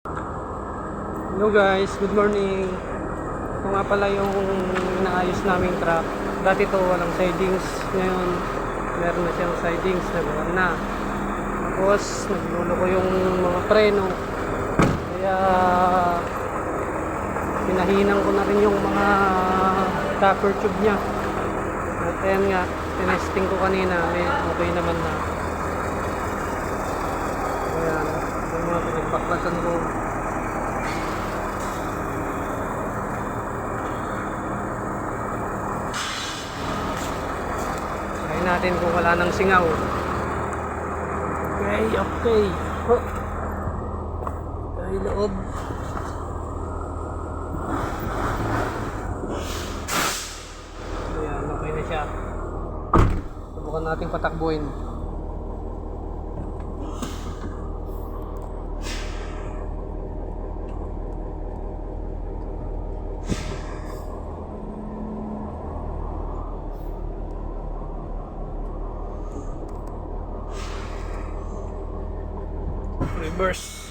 Hello guys, good morning. Ito nga pala yung inaayos naming truck. Dati to walang sidings. Ngayon meron na siyang sidings, nagawa na. Tapos naglulo ko yung mga preno. Kaya pinahinang ko na rin yung mga copper tube nya. At ayan nga, tinesting ko kanina, okay naman na. Ayan, yung mga pinagbaklasan ko. Natin kung wala nang singaw. Okay. Oh. Ay loob. Ayan, okay na siya. Subukan natin patakbuhin. Reverse.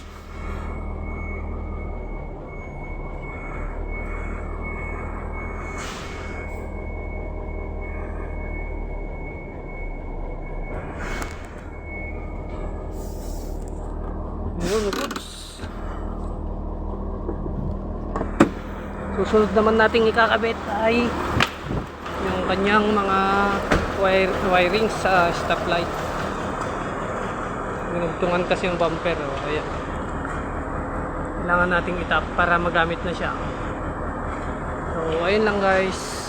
Yun, goods. Susunod naman nating ikakabit ay yung kanyang mga wiring sa stoplight. Pinugtungan kasi yung bumper. Oh. Ayan. Kailangan nating itap para magamit na siya. So, ayun lang guys.